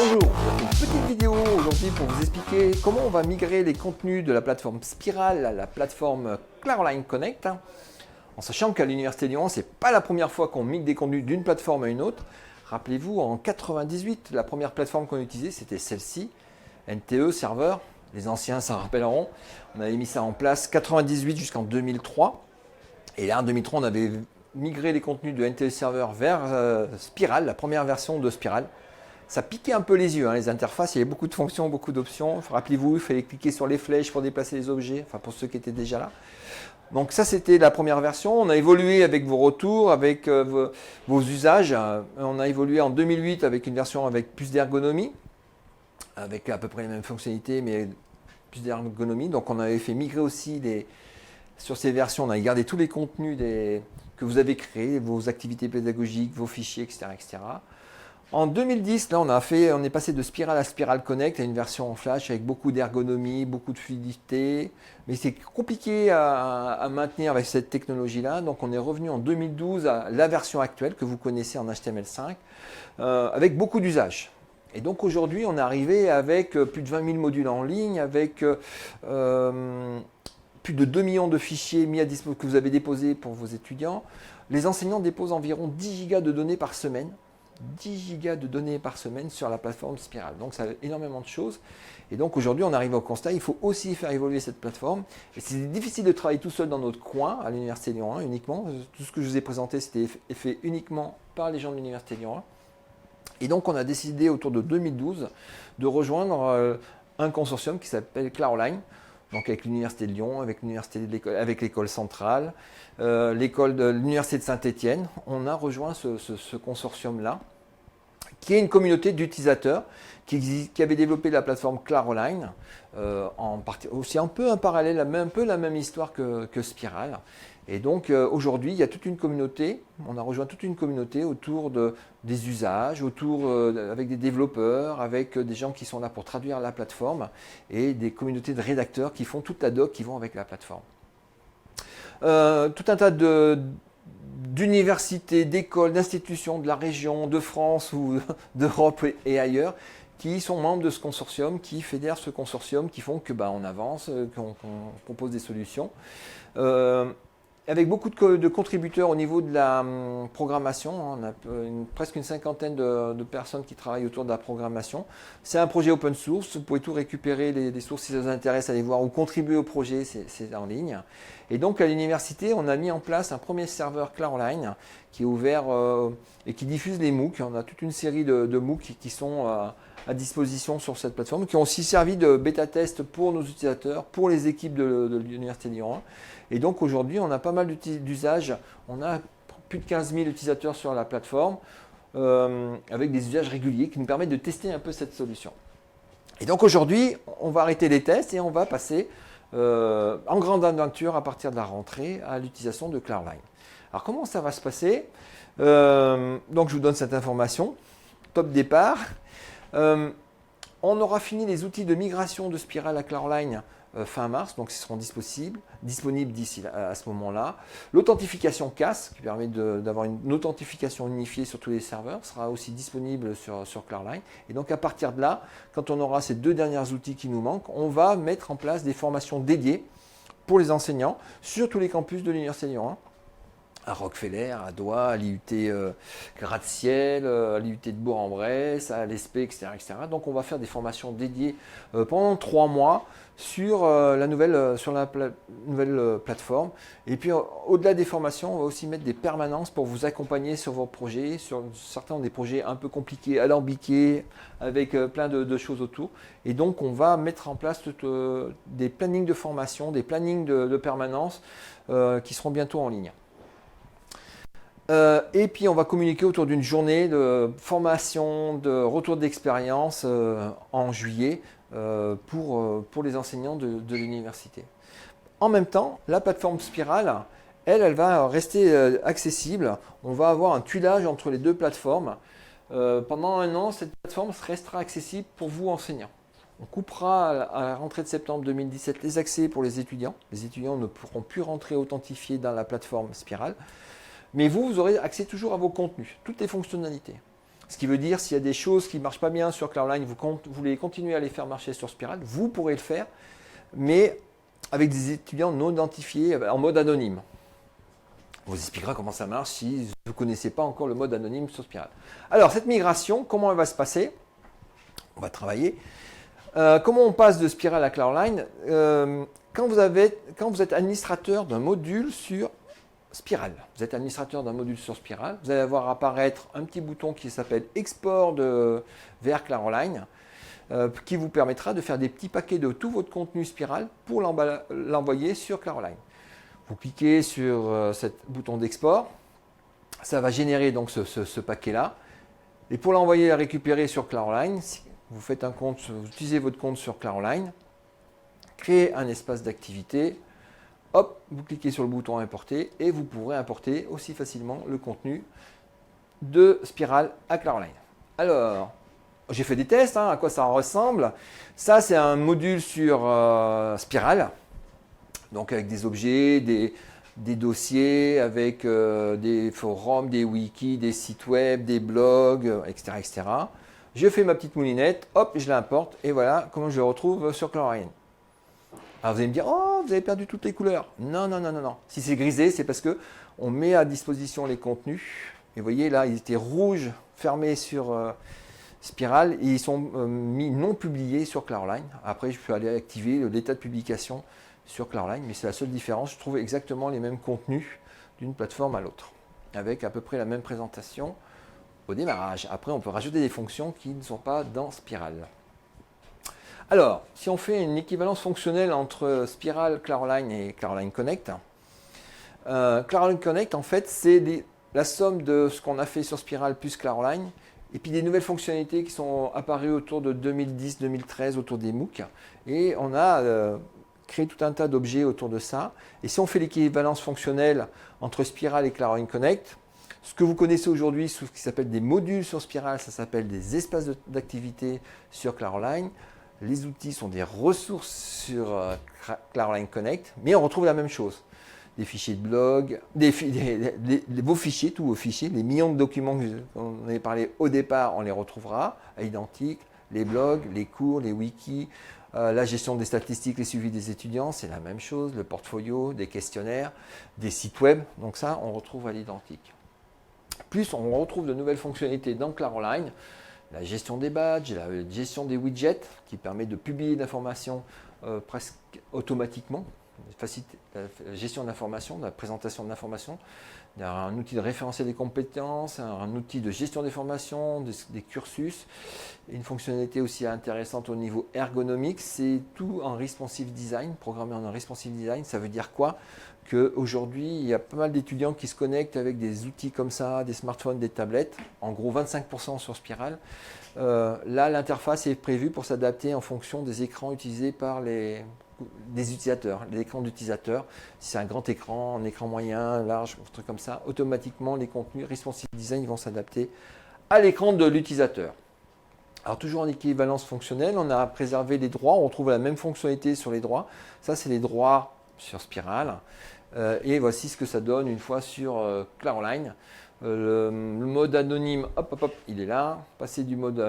Bonjour, une petite vidéo aujourd'hui pour vous expliquer comment on va migrer les contenus de la plateforme Spiral à la plateforme Clearline Connect. En sachant qu'à l'Université Lyon, ce n'est pas la première fois qu'on migre des contenus d'une plateforme à une autre. Rappelez-vous, en 98, la première plateforme qu'on utilisait, c'était celle-ci, NTE Serveur. Les anciens s'en rappelleront. On avait mis ça en place 98 jusqu'en 2003. Et là, en 2003, on avait migré les contenus de NTE Serveur vers Spiral, la première version de Spiral. Ça piquait un peu les yeux, les interfaces, il y avait beaucoup de fonctions, beaucoup d'options. Rappelez-vous, il fallait cliquer sur les flèches pour déplacer les objets, enfin pour ceux qui étaient déjà là. Donc ça, c'était la première version. On a évolué avec vos retours, avec vos usages. On a évolué en 2008 avec une version avec plus d'ergonomie, avec à peu près les mêmes fonctionnalités, mais plus d'ergonomie. Donc on avait fait migrer aussi sur ces versions, on a gardé tous les contenus que vous avez créés, vos activités pédagogiques, vos fichiers, etc., etc. En 2010, là, on est passé de Spiral à Spiral Connect à une version en Flash avec beaucoup d'ergonomie, beaucoup de fluidité. Mais c'est compliqué à maintenir avec cette technologie-là. Donc, on est revenu en 2012 à la version actuelle que vous connaissez en HTML5 avec beaucoup d'usages. Et donc, aujourd'hui, on est arrivé avec plus de 20 000 modules en ligne, avec plus de 2 millions de fichiers mis à disposition que vous avez déposés pour vos étudiants. Les enseignants déposent environ 10 gigas de données par semaine. 10 gigas de données par semaine sur la plateforme Spiral. Donc, ça a énormément de choses. Et donc, aujourd'hui, on arrive au constat, il faut aussi faire évoluer cette plateforme. Et c'est difficile de travailler tout seul dans notre coin, à l'Université Lyon 1 uniquement. Tout ce que je vous ai présenté, c'était fait uniquement par les gens de l'Université Lyon 1. Et donc, on a décidé, autour de 2012, de rejoindre un consortium qui s'appelle Clearline. Donc avec l'Université de Lyon, avec l'école centrale, l'école de l'Université de Saint-Étienne, on a rejoint ce consortium-là, qui est une communauté d'utilisateurs qui avait développé la plateforme Clearline, aussi un peu un parallèle, un peu la même histoire que Spiral. Et donc aujourd'hui, il y a toute une communauté, on a rejoint toute une communauté autour des usages, avec des développeurs, avec des gens qui sont là pour traduire la plateforme et des communautés de rédacteurs qui font toute la doc qui vont avec la plateforme. Tout un tas d'universités, d'écoles, d'institutions de la région, de France ou d'Europe et ailleurs qui sont membres de ce consortium, qui fédèrent ce consortium, qui font qu'on avance, qu'on propose des solutions. Avec beaucoup de contributeurs au niveau de la programmation, on a presque une cinquantaine de personnes qui travaillent autour de la programmation. C'est un projet open source, vous pouvez tout récupérer, les sources si ça vous intéresse, allez voir ou contribuer au projet, c'est en ligne. Et donc à l'université, on a mis en place un premier serveur Clearline qui est ouvert et qui diffuse les MOOC. On a toute une série de MOOC qui sont à disposition sur cette plateforme, qui ont aussi servi de bêta-test pour nos utilisateurs, pour les équipes de l'Université Lyon 1. Et donc aujourd'hui, on a pas mal d'usages. On a plus de 15 000 utilisateurs sur la plateforme avec des usages réguliers qui nous permettent de tester un peu cette solution. Et donc aujourd'hui, on va arrêter les tests et on va passer en grande aventure à partir de la rentrée à l'utilisation de Clearline. Alors comment ça va se passer? Donc je vous donne cette information. Top départ. On aura fini les outils de migration de Spiral à Clearline fin mars, donc ils seront disponibles d'ici à ce moment-là. L'authentification CAS, qui permet d'avoir une authentification unifiée sur tous les serveurs, sera aussi disponible sur Clearline. Et donc à partir de là, quand on aura ces deux derniers outils qui nous manquent, on va mettre en place des formations dédiées pour les enseignants sur tous les campus de l'Université Lyon 1. À Rockefeller, à Douai, à l'IUT Gratte-Ciel, à l'IUT de Bourg-en-Bresse, à l'ESP, etc., etc. Donc on va faire des formations dédiées pendant 3 mois sur la nouvelle plateforme. Et puis au-delà des formations, on va aussi mettre des permanences pour vous accompagner sur vos projets. Certains ont des projets un peu compliqués, alambiqués, avec plein de choses autour. Et donc on va mettre en place des plannings de formation, des plannings de permanence qui seront bientôt en ligne. Et puis on va communiquer autour d'une journée de formation, de retour d'expérience en juillet pour les enseignants de l'université. En même temps, la plateforme Spiral, elle va rester accessible. On va avoir un tuilage entre les deux plateformes. Pendant 1 an, cette plateforme restera accessible pour vous enseignants. On coupera à la rentrée de septembre 2017 les accès pour les étudiants. Les étudiants ne pourront plus rentrer authentifiés dans la plateforme Spiral. Mais vous aurez accès toujours à vos contenus, toutes les fonctionnalités. Ce qui veut dire, s'il y a des choses qui ne marchent pas bien sur Cloudline, vous voulez continuer à les faire marcher sur Spiral, vous pourrez le faire, mais avec des étudiants non identifiés en mode anonyme. On vous expliquera comment ça marche si vous ne connaissez pas encore le mode anonyme sur Spiral. Alors, cette migration, comment elle va se passer? On va travailler. Comment on passe de Spiral à Cloudline? Quand vous êtes administrateur d'un module sur Spiral, vous êtes administrateur d'un module sur Spiral, vous allez voir apparaître un petit bouton qui s'appelle Export vers Cloudline, qui vous permettra de faire des petits paquets de tout votre contenu Spiral pour l'envoyer sur Cloudline. Vous cliquez sur ce bouton d'export, ça va générer donc ce paquet-là. Et pour l'envoyer et récupérer sur Cloudline, si vous faites un compte, vous utilisez votre compte sur Cloudline, créez un espace d'activité, hop, vous cliquez sur le bouton importer et vous pourrez importer aussi facilement le contenu de Spiral à Cloudline. Alors, j'ai fait des tests, à quoi ça ressemble. Ça, c'est un module sur Spiral, donc avec des objets, des dossiers, avec des forums, des wikis, des sites web, des blogs, etc., etc. Je fais ma petite moulinette, hop, je l'importe et voilà comment je le retrouve sur Cloudline. Alors vous allez me dire, oh, vous avez perdu toutes les couleurs. Non, non, non, non, non. Si c'est grisé, c'est parce que on met à disposition les contenus. Et vous voyez là, ils étaient rouges, fermés sur Spiral, et ils sont mis non publiés sur Cloudline. Après, je peux aller activer l'état de publication sur Cloudline, mais c'est la seule différence. Je trouve exactement les mêmes contenus d'une plateforme à l'autre, avec à peu près la même présentation au démarrage. Après, on peut rajouter des fonctions qui ne sont pas dans Spiral. Alors, si on fait une équivalence fonctionnelle entre Spiral, Cloudline et Cloudline Connect, Cloudline Connect, en fait, c'est la somme de ce qu'on a fait sur Spiral plus Cloudline, et puis des nouvelles fonctionnalités qui sont apparues autour de 2010-2013, autour des MOOC, et on a créé tout un tas d'objets autour de ça. Et si on fait l'équivalence fonctionnelle entre Spiral et Cloudline Connect, ce que vous connaissez aujourd'hui sous ce qui s'appelle des modules sur Spiral, ça s'appelle des espaces d'activité sur Cloudline. Les outils sont des ressources sur Cloudline Connect, mais on retrouve la même chose. Des fichiers de blog, vos fichiers, tous vos fichiers, les millions de documents qu'on avait parlé au départ, on les retrouvera à identique. Les blogs, les cours, les wikis, la gestion des statistiques, les suivis des étudiants, c'est la même chose. Le portfolio, des questionnaires, des sites web, donc ça, on retrouve à l'identique. Plus, on retrouve de nouvelles fonctionnalités dans Cloudline. La gestion des badges, la gestion des widgets qui permet de publier l'information presque automatiquement, la gestion de l'information, la présentation de l'information, un outil de référentiel des compétences, un outil de gestion des formations, des cursus, et une fonctionnalité aussi intéressante au niveau ergonomique, c'est tout en responsive design, programmé en responsive design. Ça veut dire quoi? Qu'aujourd'hui, il y a pas mal d'étudiants qui se connectent avec des outils comme ça, des smartphones, des tablettes, en gros 25% sur Spiral. Là, l'interface est prévue pour s'adapter en fonction des écrans utilisés par des utilisateurs, les écrans d'utilisateurs. Si c'est un grand écran, un écran moyen, large, un truc comme ça, automatiquement, les contenus responsive design vont s'adapter à l'écran de l'utilisateur. Alors toujours en équivalence fonctionnelle, on a préservé les droits, on retrouve la même fonctionnalité sur les droits. Ça, c'est les droits sur Spiral. Et voici ce que ça donne une fois sur Cloudline. Le mode anonyme, hop, hop, hop, il est là. Passer du mode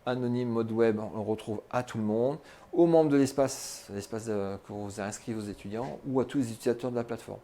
anonyme, mode web, on le retrouve à tout le monde, aux membres de l'espace que vous avez inscrit aux étudiants ou à tous les utilisateurs de la plateforme.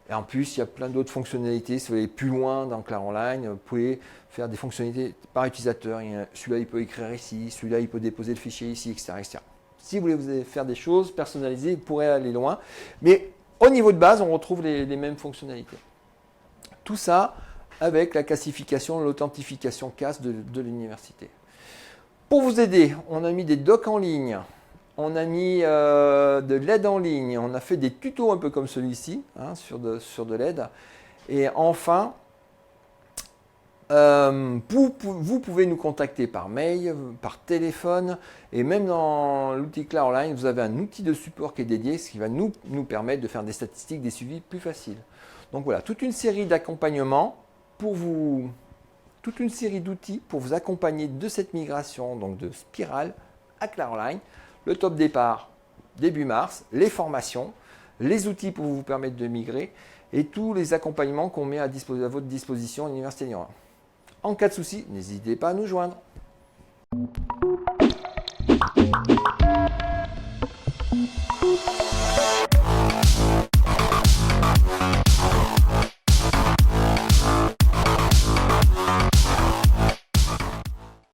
Et en plus, il y a plein d'autres fonctionnalités. Si vous allez plus loin dans Cloudline, vous pouvez faire des fonctionnalités par utilisateur. Celui-là, il peut écrire ici, celui-là, il peut déposer le fichier ici, etc., etc. Si vous voulez faire des choses personnalisées, vous pourrez aller loin. Mais au niveau de base, on retrouve les mêmes fonctionnalités. Tout ça avec la classification, l'authentification CAS de l'université. Pour vous aider, on a mis des docs en ligne, on a mis de l'aide en ligne, on a fait des tutos un peu comme celui-ci, sur de l'aide. Et enfin, vous pouvez nous contacter par mail, par téléphone, et même dans l'outil Cloudline, vous avez un outil de support qui est dédié, ce qui va nous permettre de faire des statistiques, des suivis plus faciles. Donc voilà, toute une série d'accompagnements pour vous, toute une série d'outils pour vous accompagner de cette migration, donc de Spiral à Cloudline. Le top départ, début mars, les formations, les outils pour vous permettre de migrer, et tous les accompagnements qu'on met à votre disposition à l'Université Lyon 1. En cas de souci, n'hésitez pas à nous joindre.